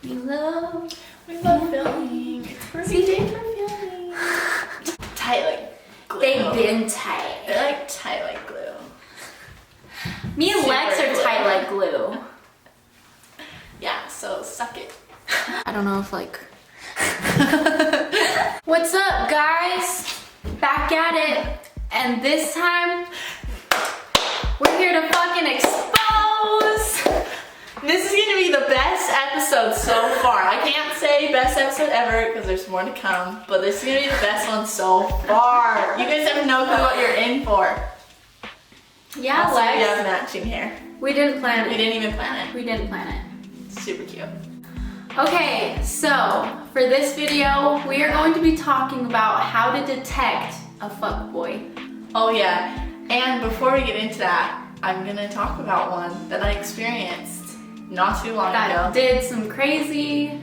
We love filming. CJ for filming. Tight like glue. They've been tight. They're like tight like glue. Me and Super Lex are glue. tight like glue. Yeah, so suck it. I don't know if like... What's up, guys? Back at it. And this time, we're here to fucking expose. This is gonna be the best episode so far. I can't say best episode ever because there's more to come, but this is gonna be the best one so far. You guys have no clue what you're in for. Yeah, Also, Lex. we have matching hair. We didn't plan We it. didn't even plan it. We didn't plan it. Super cute. Okay, so for this video, we are going to be talking about how to detect a fuckboy. Oh yeah, and before we get into that, I'm gonna talk about one that I experienced not too long That ago. did some crazy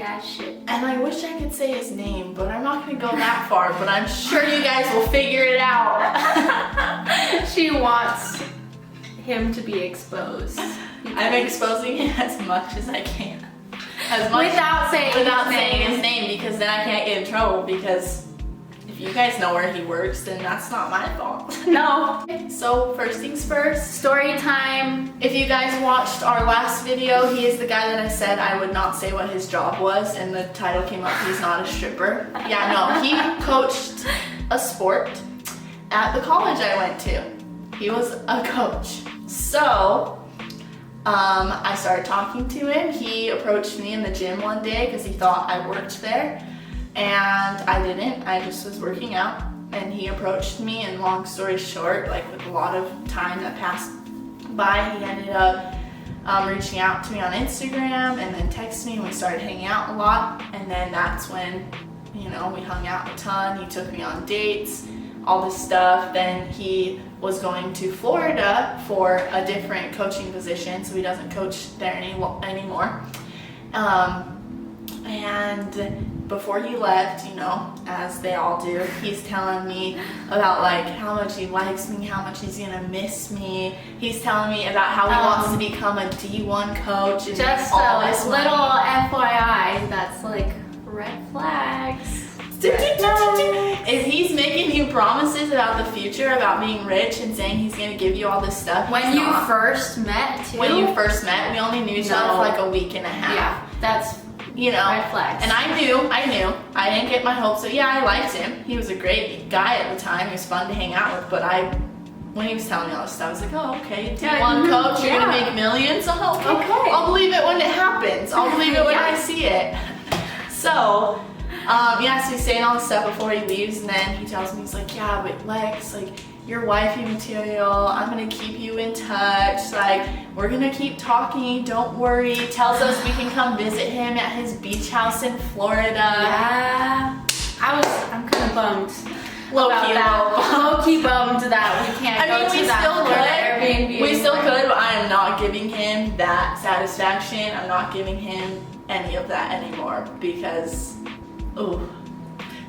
ass shit. And I wish I could say his name, but I'm not gonna go that far, but I'm sure you guys will figure it out. She wants him to be exposed. I'm exposing him as much as I can. As much Without saying his name, because then I can't get in trouble, because if you guys know where he works, then that's not my fault. No. So first things first, Story time. if you guys watched our last video, he is the guy that I said I would not say what his job was, and the title came up, he's not a stripper. Yeah, no, he coached a sport at the college I went to. He was a coach. So, I started talking to him. He approached me in the gym one day because he thought I worked there, and I didn't. I just was working out, and he approached me, and long story short, like with a lot of time that passed by, he ended up reaching out to me on Instagram and then texted me, and we started hanging out a lot, and then that's when, you know, we hung out a ton. He took me on dates, all this stuff. Then he was going to Florida for a different coaching position, so he doesn't coach there anymore. And before he left, you know, as they all do, he's telling me about like how much he likes me, how much he's gonna miss me. He's telling me about how he wants to become a D1 coach and Just all a this little money. FYI, that's like red flags. If he's making you promises about the future, about being rich and saying he's gonna give you all this stuff, When he's you not. first met too? When you first met, we only knew each other for No. like a week and a half. Yeah, that's You know, red flags. and I knew, I didn't get my hopes up. Yeah, I liked him. He was a great guy at the time. He was fun to hang out with, but when he was telling me all this stuff, I was like, oh, okay, D1 Yeah, coach, you're gonna yeah. make millions? Oh, Okay. I'll believe it when it happens. I'll believe it when Yeah. I see it. So, yeah, so he's saying all this stuff before he leaves, and then he tells me, he's like, yeah, but Lex, like, you're wifey material. I'm gonna keep you in touch. Like, we're gonna keep talking. Don't worry. Tells us we can come visit him at his beach house in Florida. Yeah. I'm kind of bummed. Low-key, Low-key bummed that we can't I go mean, to we that still Florida could. Airbnb. We still could, but I am not giving him that satisfaction. I'm not giving him any of that anymore because, ooh.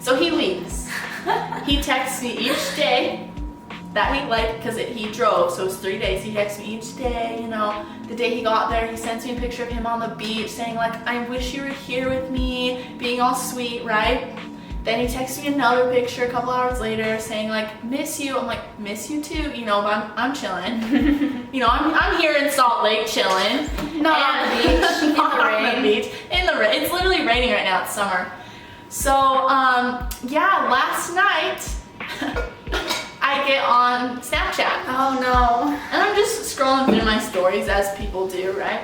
So he leaves. He texts me each day that week, like, because he drove, so it was 3 days. He texts me each day, you know. The day he got there, he sends me a picture of him on the beach saying, like, I wish you were here with me, being all sweet, right? Then he texts me another picture a couple hours later saying, like, miss you. I'm like, miss you too, you know, but I'm chilling. You know, I'm here in Salt Lake chilling. Not on the beach, in the rain. In the rain. It's literally raining right now. It's summer. So, yeah, last night I get on Snapchat. Oh no. And I'm just scrolling through my stories as people do, right?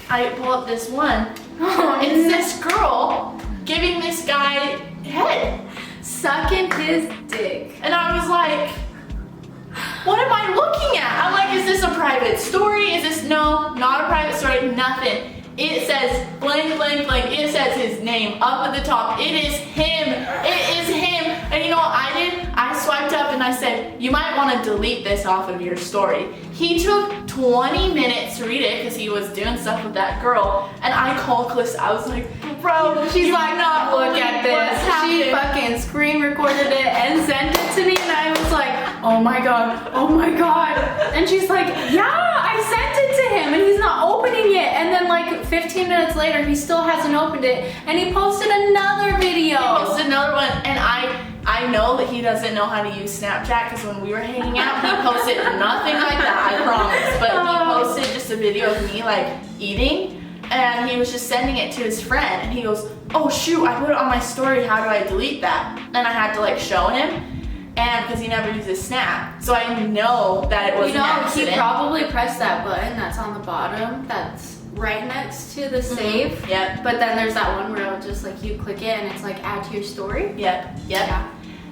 I pull up this one. It's this girl giving this guy head. Sucking his dick. And I was like, what am I looking at? I'm like, is this a private story? Is this, no, not a private story, nothing. It says blank, blank, blank. It says his name up at the top. It is him. It is him. And you know what I did? I swiped up and I said, you might want to delete this off of your story. He took 20 minutes to read it because he was doing stuff with that girl. And I called Calista. I was like, bro, She's like, not look at this. She fucking screen recorded it and sent it to me, and I was like, oh my god, oh my god. And she's like, yeah, I sent it to him and he's not opening it. And then like 15 minutes later, he still hasn't opened it, and he posted another video. He posted another one, and I know that he doesn't know how to use Snapchat because when we were hanging out, he posted nothing like that, I promise. But he posted just a video of me like eating, and he was just sending it to his friend, and he goes, oh shoot, I put it on my story, how do I delete that? And I had to like show him. And because he never uses Snap, so I know that it was an accident. He probably pressed that button that's on the bottom, that's right next to the save. Yep. But then there's that one where it'll just like you click it and it's like add to your story. Yep. Yeah.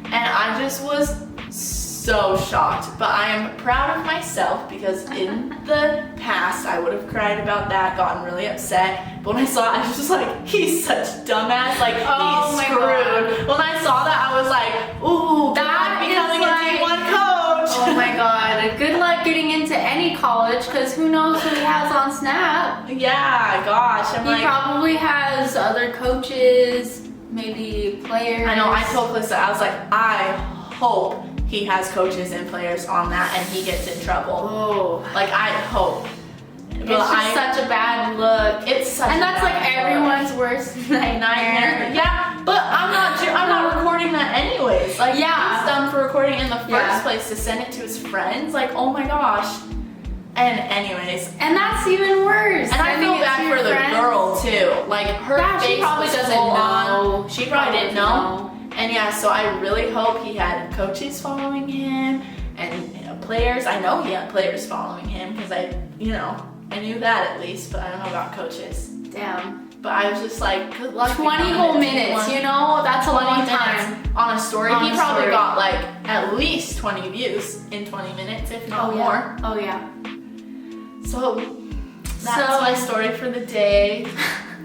And I just was so shocked, but I am proud of myself because in the past I would have cried about that, gotten really upset. But when I saw it, I was just like, he's such a dumbass, like he's screwed. When I saw that, I was like, ooh, that becoming a D1 coach. Oh my god, good luck getting into any college because who knows who he has on Snap. Yeah, gosh. He probably has other coaches, maybe players. I know, I told Lisa, I was like, I hope he has coaches and players on that and he gets in trouble. Oh. Like, I hope. It's just such a bad look. It's such and a that's like bad everyone's worst nightmare. Yeah, but I'm not recording that anyways. Like, yeah, he's done for recording in the first place to send it to his friends. Like, oh my gosh. And anyways, and that's even worse. And I feel bad for the girl too. Like her face she probably was doesn't full know. on. She probably didn't know. And yeah, so I really hope he had coaches following him and players. I know he had players following him because I knew that at least, but I don't know about coaches. Damn. But I was just like, good luck. 20 whole minutes, that's a long time. On a story. He probably got like at least 20 views in 20 minutes, if not more. Oh yeah. So that's my story for the day.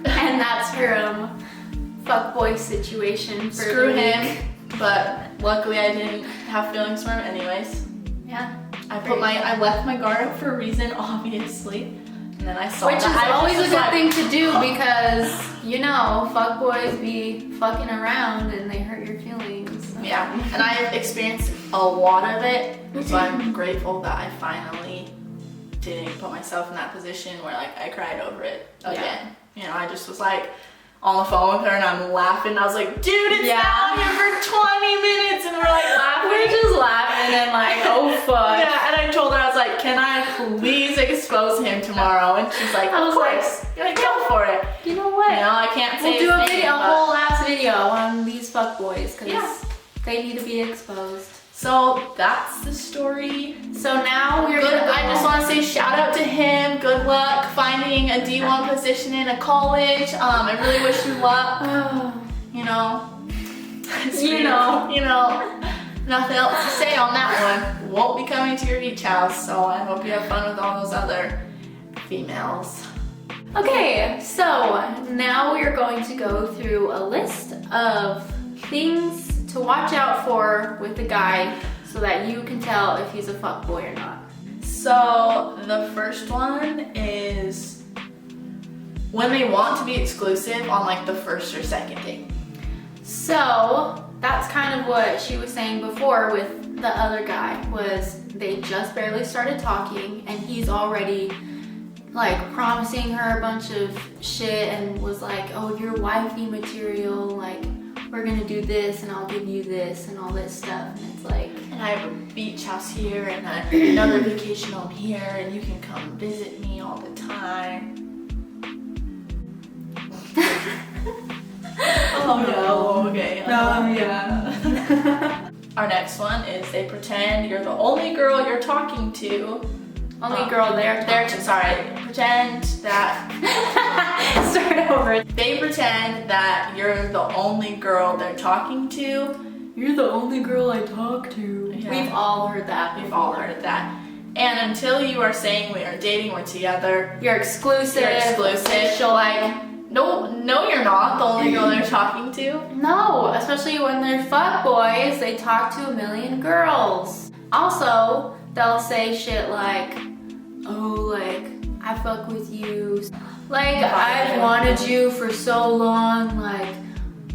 And that's her fuckboy situation for Screw him. But luckily I didn't have feelings for him anyways. Yeah. I left my guard up for a reason, obviously. And then I saw Which that. is always a good thing to do because, fuckboys be fucking around and they hurt your feelings. So. Yeah, and I've experienced a lot of it, so I'm grateful that I finally didn't put myself in that position where like I cried over it again. Yeah. I just was like on the phone with her and I'm laughing. I was like, dude, it's down here for 20 minutes, and we're like laughing. We're just laughing and like, oh fuck. Yeah, and I told her, I was like, can I please expose him tomorrow? And she's like, of course. You're like, go for it. You know what? I can't say we'll do a whole ass video on these fuckboys because they need to be exposed. So that's the story. So now we're good. I just want to say shout out to him. Good luck finding a D1 position in a college. I really wish you luck. Nothing else to say on that one. Won't be coming to your beach house, so I hope you have fun with all those other females. Okay, so now we are going to go through a list of things to watch out for with a guy so that you can tell if he's a fuckboy or not. So the first one is when they want to be exclusive on like the first or second date. So that's kind of what she was saying before with the other guy, was they just barely started talking and he's already like promising her a bunch of shit and was like, oh, you're wifey material, like we're gonna do this and I'll give you this and all this stuff. And it's like, and I have a beach house here and another vacation home here and you can come visit me all the time. Oh no, okay. yeah. Our next one is they pretend you're the only girl you're talking to. Only girl pretend that. Start over. They pretend that you're the only girl they're talking to. You're the only girl I talk to. Yeah. We've all heard that. We've all heard that. And until you are saying we are dating, we're together. You're exclusive. She'll like, no, you're not the only girl they're talking to. No, especially when they're fuckboys, they talk to a million girls. Also, they'll say shit like, oh, like, I fuck with you. Like, I've wanted you for so long. Like,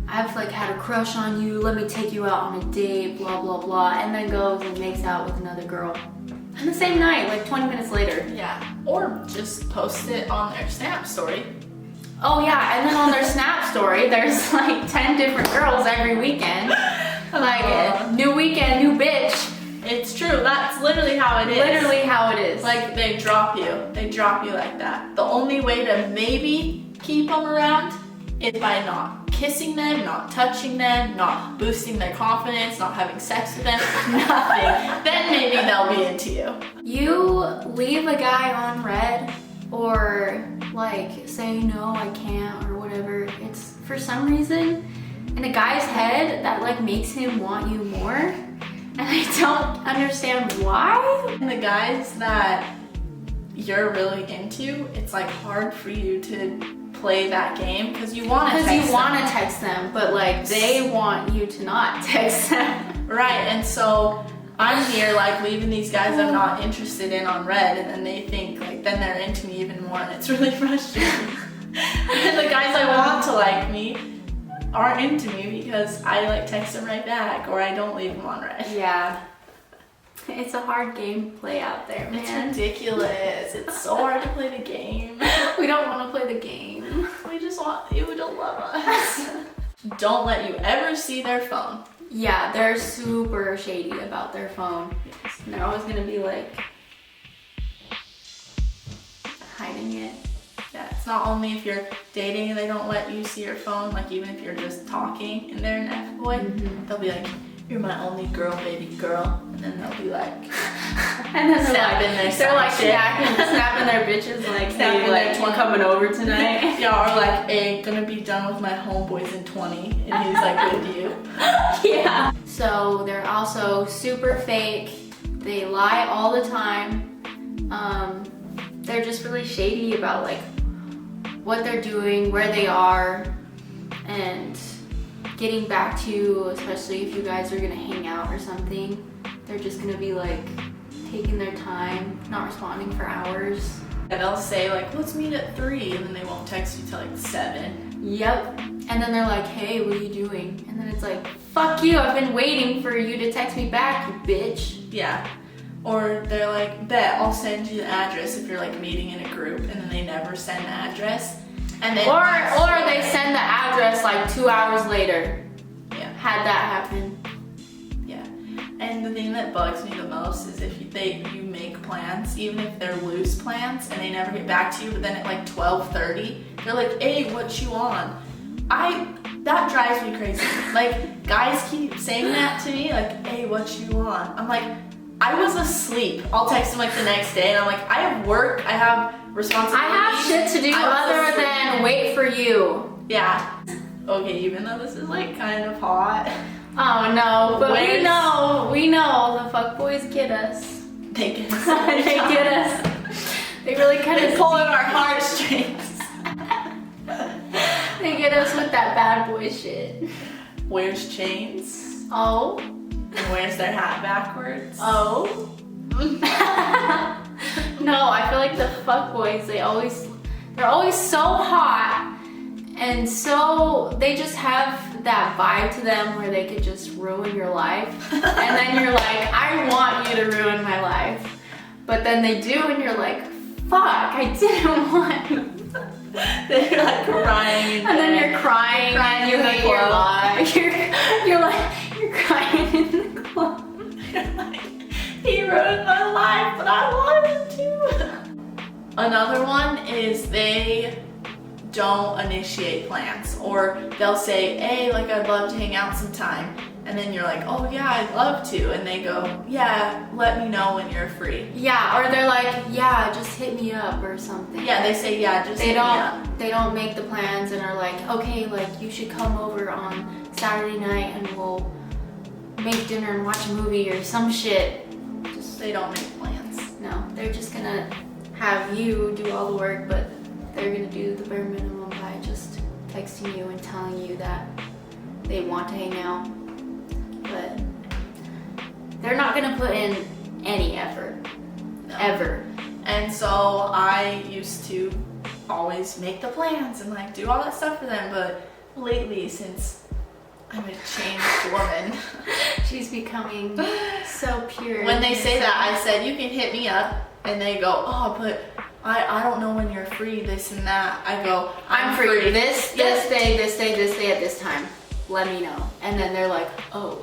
I've like had a crush on you. Let me take you out on a date, blah, blah, blah. And then goes and makes out with another girl. And the same night, like 20 minutes later. Yeah, or just post it on their Snap story. Oh yeah, and then on their Snap story, there's like 10 different girls every weekend. Like, new weekend, new bitch. It's true. That's literally how it is. Literally how it is. Like, they drop you. They drop you like that. The only way to maybe keep them around is by not kissing them, not touching them, not boosting their confidence, not having sex with them, nothing. Then maybe they'll be into you. You leave a guy on red or like say no, I can't or whatever. It's for some reason in a guy's head that like makes him want you more. And I don't understand why. And the guys that you're really into, it's like hard for you to play that game because you want to text them, but like they want you to not text them. Right, and so I'm here like leaving these guys I'm not interested in on red, and then they think like then they're into me even more, and it's really frustrating. And the guys I want to like me aren't into me because I like text them right back or I don't leave them on red. Yeah. It's a hard game to play out there, man. It's ridiculous. It's so hard to play the game. We don't want to play the game. We just want you to love us. Don't let you ever see their phone. Yeah, they're super shady about their phone. Yes. And they're always gonna be like hiding it. Yeah, it's not only if you're dating and they don't let you see your phone, like even if you're just talking and they're an F-boy, they'll be like, you're my only girl, baby girl. And then they'll be like, and then snapping they're like snapping their bitches like, Snapping hey, like, their we're coming over tonight. Yeah, or like, hey, gonna be done with my homeboys in 20. And he's like, with you. Yeah. So they're also super fake. They lie all the time. They're just really shady about like what they're doing, where they are, and getting back to you, especially if you guys are gonna hang out or something. They're just gonna be like taking their time, not responding for hours. And they'll say like, let's meet at 3, and then they won't text you till like 7. Yep. And then they're like, hey, what are you doing? And then it's like, fuck you, I've been waiting for you to text me back, you bitch. Yeah. Or they're like, bet, I'll send you the address if you're like meeting in a group, and then they never send the address. And then or they send the address like 2 hours later. Yeah. Had that happen. Yeah. And the thing that bugs me the most is if you make plans, even if they're loose plans, and they never get back to you, but then at like 12:30, they're like, hey, what you on? That drives me crazy. Like, guys keep saying that to me, like, hey, what you on? I'm like, I was asleep. I'll text them like the next day, and I'm like, I have work, I have responsibilities. I have shit to do other than wait for you. Yeah. Okay, even though this is like kind of hot. Oh no, but we know the fuckboys get us. They get us. They get us. They really kind of pull at our heartstrings. They get us with that bad boy shit. Wears chains. Oh. And wears their hat backwards. Oh. No, I feel like the fuckboys, they're always so hot, and so they just have that vibe to them where they could just ruin your life. And then you're like, I want you to ruin my life. But then they do, and you're like, fuck, I didn't want you. Then you're like crying. And then you're crying and you hate your life. You're crying in the club. You're like, he ruined my life, but I wanted to. Another one is they don't initiate plans, or they'll say, hey, like I'd love to hang out sometime. And then you're like, oh yeah, I'd love to. And they go, yeah, let me know when you're free. Yeah, or they're like, yeah, just hit me up or something. Yeah, they say, yeah, just hit me up. They don't make the plans and are like, okay, like you should come over on Saturday night and we'll make dinner and watch a movie or some shit. Just they don't make plans. No, they're just gonna have you do all the work, but they're gonna do the bare minimum by just texting you and telling you that they want to hang out. But they're not gonna put in any effort, ever. And so I used to always make the plans and like do all that stuff for them, but lately, since I'm a changed woman, she's becoming so pure. When they say that, I said, you can hit me up, and they go, oh, but I don't know when you're free, this and that. I go, I'm free this day at this time. Let me know. And then they're like, oh.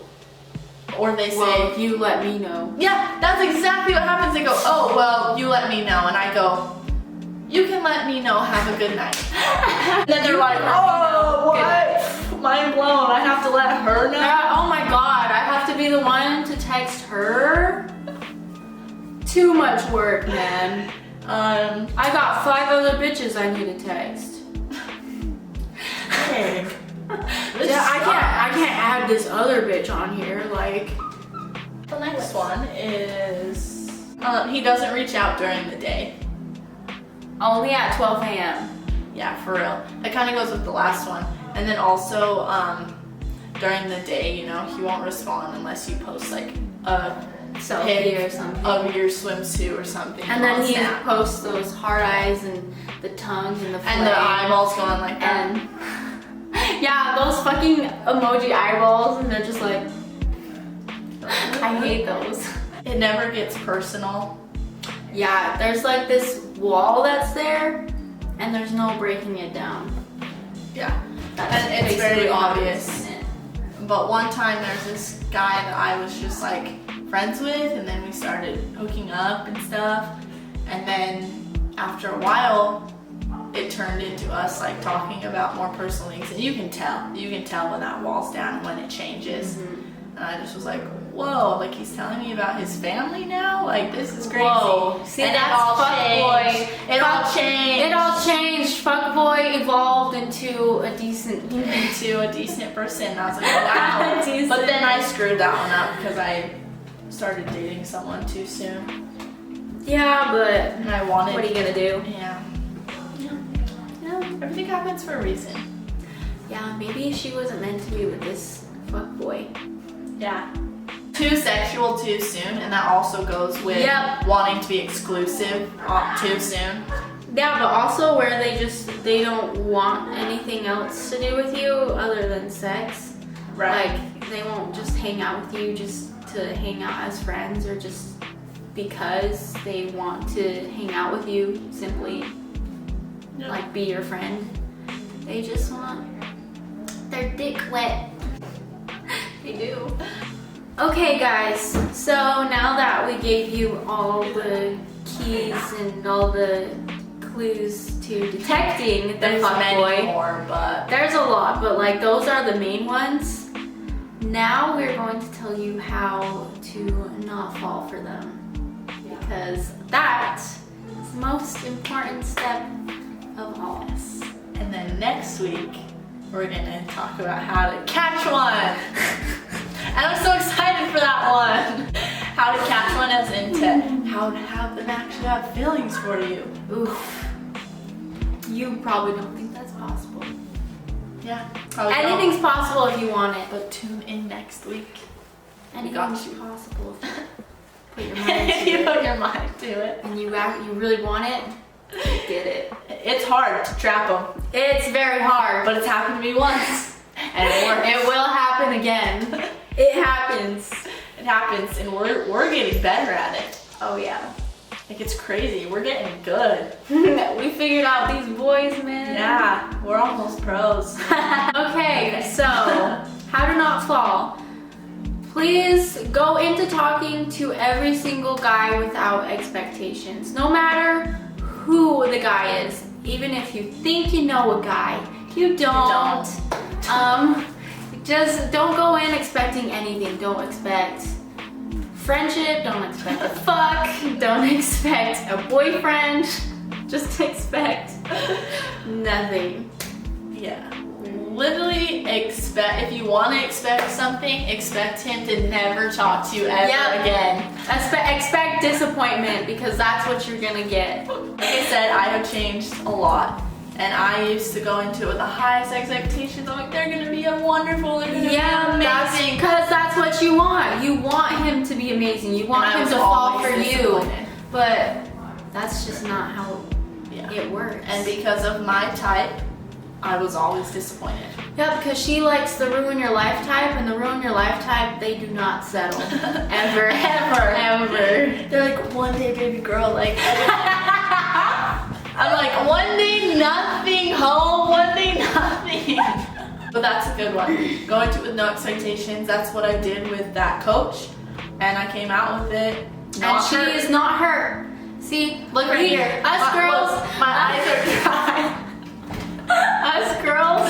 Or they say, well, you let me know. Yeah, that's exactly what happens. They go, oh, well, you let me know. And I go, you can let me know. Have a good night. And then they're like, oh, what? Mind blown. I have to let her know. Oh my God, I have to be the one to text her? Too much work, man. I got 5 other bitches I need to text. Hey. Yeah, I can't add this other bitch on here. Like, the next one is he doesn't reach out during the day. Only at 12 a.m. Yeah, for real. That kind of goes with the last one. And then also during the day, you know, he won't respond unless you post like a selfie or something of your swimsuit or something. And then he posts those hard eyes and the tongue and the flame. And the eyeballs going like that. And yeah, those fucking emoji eyeballs, and they're just like, I hate those. It never gets personal. Yeah, there's like this wall that's there, and there's no breaking it down. Yeah, and it's very obvious. But one time there's this guy that I was just like friends with, and then we started hooking up and stuff, and then after a while it turned into us like talking about more personal things, and you can tell when that wall's down and when it changes. And I just was like, whoa, like he's telling me about his family now? Like, this is crazy. Whoa. See, and that's fuckboy. It all changed. It all changed. Fuckboy evolved into a decent person. And I was like, wow. But then I screwed that one up because I started dating someone too soon. Yeah, but and I wanted. What are you gonna do? Yeah. Everything happens for a reason. Yeah, maybe she wasn't meant to be with this fuckboy. Yeah. Too sexual too soon, and that also goes with wanting to be exclusive too soon. Yeah, but also where they don't want anything else to do with you other than sex. Right. Like, they won't just hang out with you just to hang out as friends, or just because they want to hang out with you, simply like be your friend. They just want their dick wet. They do. Okay guys, so now that we gave you all the keys and all the clues to detecting the fuckboy, more, but there's a lot, but like those are the main ones. Now we're going to tell you how to not fall for them, because that is the most important step of all. And then next week we're gonna talk about how to catch one. And I'm so excited for that one. How to catch one, as into how to have them actually have feelings for you. Oof. You probably don't think that's possible. Yeah. Anything's possible if you want it. But tune in next week. Anything's possible if you put your mind to If you it. put your mind to it. And you really want it, you get it. It's hard to trap them. It's very hard. But it's happened to me once. And it works. It will happen again. It happens. It happens, and we're getting better at it. Oh yeah. Like, it's crazy. We're getting good. We figured out these boys, man. Yeah, we're almost pros. Okay, so how to not fall. Please go into talking to every single guy without expectations. No matter who the guy is. Even if you think you know a guy, you don't. Just don't go in expecting anything. Don't expect friendship, don't expect a fuck, don't expect a boyfriend, just expect nothing. Yeah. Literally expect, if you want to expect something, expect him to never talk to you ever again. Expect disappointment, because that's what you're gonna get. Like I said, I have changed a lot. And I used to go into it with the highest expectations. I'm like, they're gonna be wonderful, they're gonna be amazing. Because that's what you want. You want him to be amazing. You want him to fall for you. But that's just not how it works. And because of my type, I was always disappointed. Yeah, because she likes the ruin your life type, and the ruin your life type, they do not settle. Ever. Ever. They're like, one day, baby girl, like. I'm like, one day nothing, home, one day nothing. But that's a good one. Going to it with no expectations. That's what I did with that coach. And I came out with it. And she is not hurt. See, look right here. Us girls, my eyes are dry. Us girls,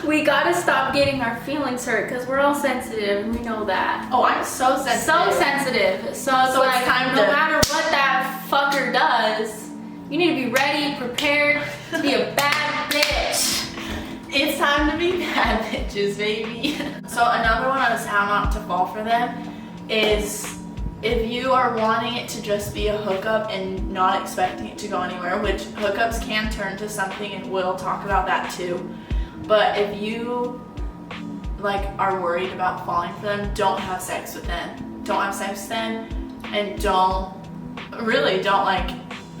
we gotta stop getting our feelings hurt because we're all sensitive and we know that. Oh, I'm so sensitive. So sensitive. So it's like, time no matter what that fucker does, you need to be ready, prepared to be a bad bitch. It's time to be bad bitches, baby. So another one on how not to fall for them is if you are wanting it to just be a hookup and not expecting it to go anywhere, which hookups can turn to something, and we'll talk about that too. But if you like are worried about falling for them, don't have sex with them. Don't have sex with them, and don't like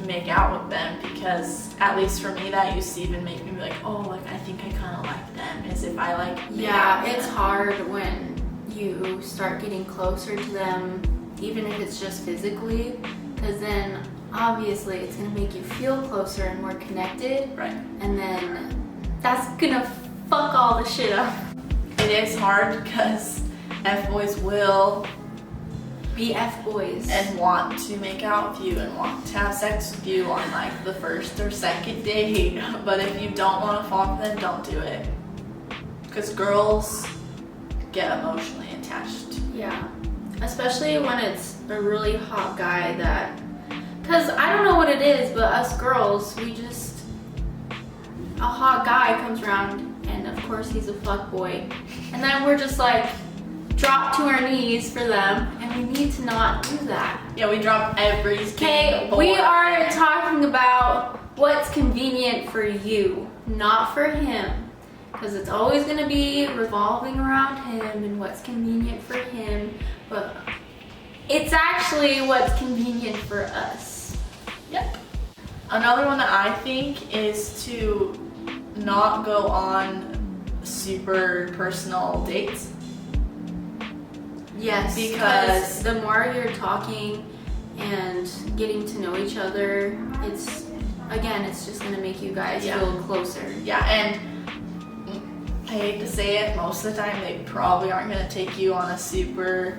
make out with them, because at least for me that used to even make me be like, oh, like I think I kind of like them, as if I like it's hard when you start getting closer to them, even if it's just physically, because then obviously it's gonna make you feel closer and more connected, right? And then that's gonna fuck all the shit up. It is hard because F-boys will be F-boys and want to make out with you and want to have sex with you on like the first or second date. But if you don't want to fall for them, don't do it, because girls get emotionally attached. Yeah, especially when it's a really hot guy that, because I don't know what it is, but us girls, we just, a hot guy comes around and of course he's a fuckboy, and then we're just like drop to our knees for them, and we need to not do that. Yeah, we drop every. Okay, we are talking about what's convenient for you, not for him, because it's always going to be revolving around him and what's convenient for him, but it's actually what's convenient for us. Yep. Another one that I think is to not go on super personal dates. Yes, because the more you're talking and getting to know each other, it's just gonna make you guys feel closer. Yeah, and I hate to say it, most of the time they probably aren't gonna take you on a super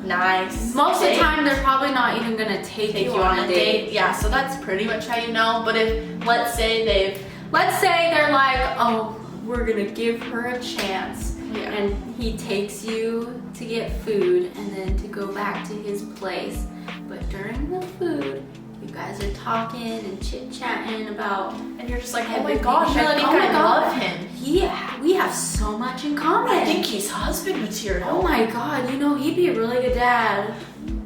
nice Most date. of the time they're probably not even gonna take you on a date. Yeah, so that's pretty much how you know. But if, let's say they're like, oh, we're gonna give her a chance. Yeah. And he takes you to get food and then to go back to his place. But during the food, you guys are talking and chit-chatting about, and you're just like, oh everything. my gosh, You're I think I love him. Yeah, we have so much in common. I think he's husband material. Oh my god, he'd be a really good dad.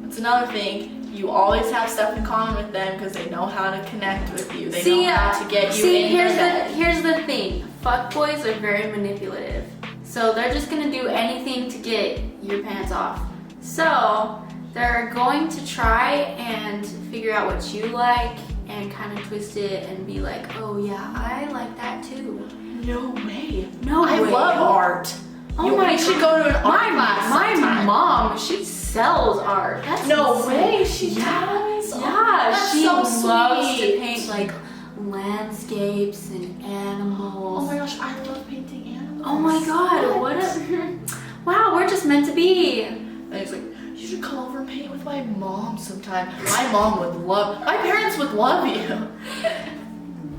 That's another thing. You always have stuff in common with them because they know how to connect with you. They know how to get you in their bed. Here's the thing. Fuckboys are very manipulative. So they're just gonna do anything to get your pants off. So they're going to try and figure out what you like and kind of twist it and be like, oh yeah, I like that too. No way. No way. I love art. Oh my, we should go to an art class My sometime. mom, she sells art. That's no insane. way. She does. Yeah, That's she so loves sweet. to paint like landscapes and animals. Oh my gosh, I love painting animals. Oh my god, what a wow, we're just meant to be. And he's like, you should come over and paint with my mom sometime. My mom would love, my parents would love you.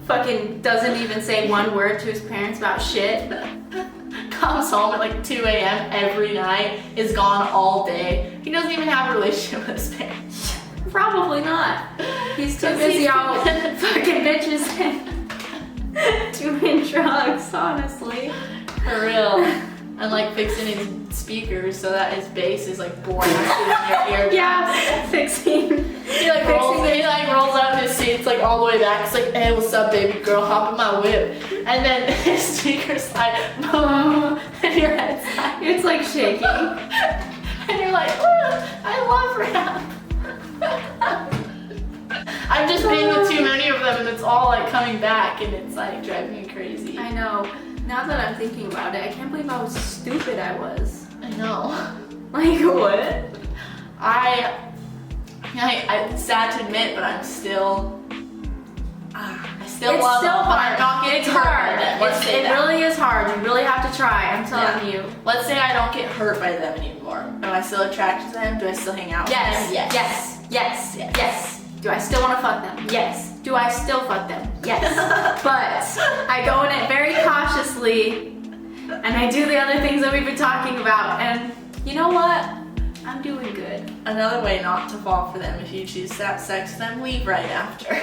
Fucking doesn't even say one word to his parents about shit. Comes home at like 2 a.m. every night, is gone all day. He doesn't even have a relationship with his parents. Probably not. He's too busy out fucking bitches and doing drugs, honestly. For real. And like fixing his speakers so that his bass is like blasted in your ear. Yeah, fixing. He like rolls out his seat, it's like all the way back. It's like, hey, what's up, baby girl? Hop in my whip. And then his speaker's like, boom, and your head's like, It's like shaking. and you're like, I love rap. I've just been with too many of them, and it's all like coming back, and it's like driving me crazy. I know. Now that I'm thinking about it, I can't believe how stupid I was. I know. Like what? I'm sad to admit, but I'm still I still It's love still them, but I'm hard. not getting It's hurt hard. by them. Let's say It that. really is hard. You really have to try. I'm telling you. Let's say I don't get hurt by them anymore. Am I still attracted to them? Do I still hang out Yes. with them? Yes. Yes. Yes. Yes. Do I still want to fuck them? Yes. Do I still fuck them? Yes. But I go in it very cautiously, and I do the other things that we've been talking about, and you know what? I'm doing good. Another way not to fall for them, if you choose to have sex with them, leave right after.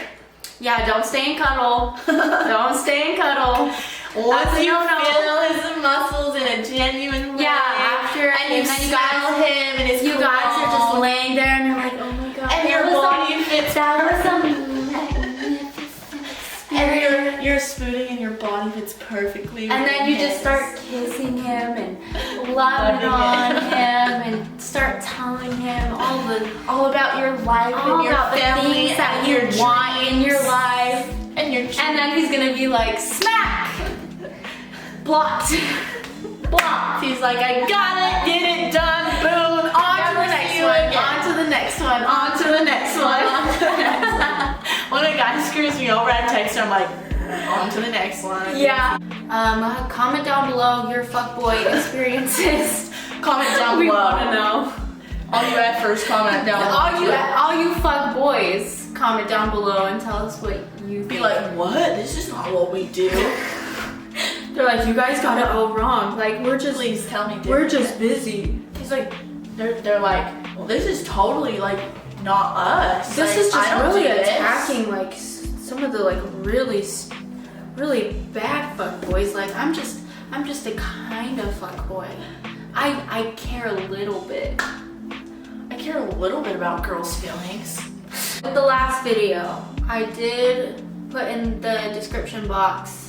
Yeah, don't stay and cuddle. Don't stay and cuddle. Once you no. feel his muscles in a genuine way, after and you then smell him and his you guys are just cologne, laying there and you're like, oh my god. and your body fits That was perfectly. a magnificent And experience. you're spooning and your body fits perfectly. And then you just his. start kissing him and loving on him and start telling him all about your life all and your about the family things that and you your want in your dreams. life. And your dreams. And then he's gonna be like, smack! Blocked. Blocked. He's like, I got it, get it done, boom, on to the next one, On to the next one. On to the next one. When a guy screws me over, I text him, I'm like, on to the next one. Yeah. Comment down below your fuckboy experiences. Comment down We below. want to know. All you effers, comment down below. All you fuckboys, comment down below and tell us what you think. Be like, what? This is not what we do. They're like, you guys got it all wrong. Like, Please tell me. we're just busy. He's like, they're like, well, this is totally like not us. This Like, is I just don't really do this. attacking like some of the like really bad fuckboys. Like, I'm just a kind of fuckboy. I care a little bit. I care a little bit about girls' feelings. With the last video, I did put in the description box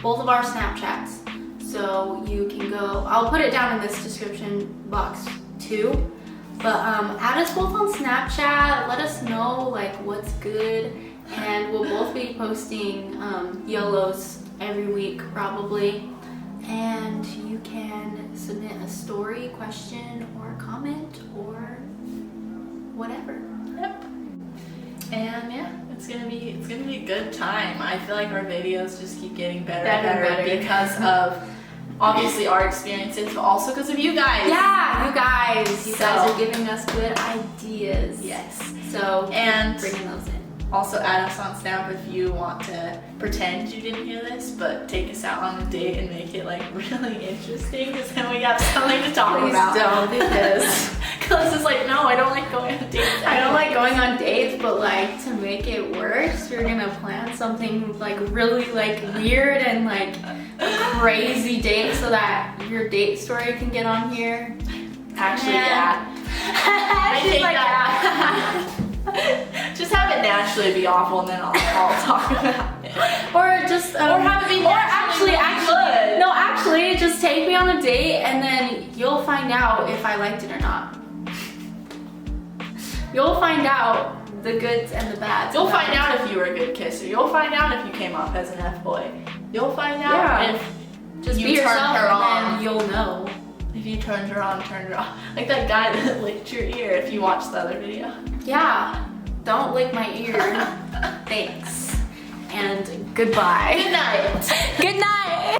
both of our Snapchats. So you can go, I'll put it down in this description box too. But add us both on Snapchat, let us know like what's good. And we'll both be posting YOLOs every week probably. And you can submit a story, question, or comment, or whatever. Yep. And yeah, it's gonna be a good time. I feel like our videos just keep getting better and better because of obviously our experiences, but also because of you guys. Yeah, you guys are giving us good ideas. Yes. So And bringing those in. also add us on Snap if you want to pretend you didn't hear this, but take us out on a date and make it like really interesting, because then we have something to talk about. Please don't do this. Because it's like, no, I don't like going on dates. I don't like going on dates, but like to make it worse, we're gonna plan something like really like weird and like a crazy date so that your date story can get on here. Actually, Yeah. I She's take like, that. Just have it naturally be awful, and then I'll talk about it. Or just Or have it be naturally good. no, actually, just take me on a date and then you'll find out if I liked it or not. You'll find out the goods and the bads. You'll find out if you were a good kisser. You'll find out if you came off as an F-boy. You'll find out Yeah. if Just you be turned yourself her and on. then you'll know. If you turned her on. Like that guy that licked your ear if you watched the other video. Yeah, don't lick my ear. Thanks. And goodbye. Good night. Good night.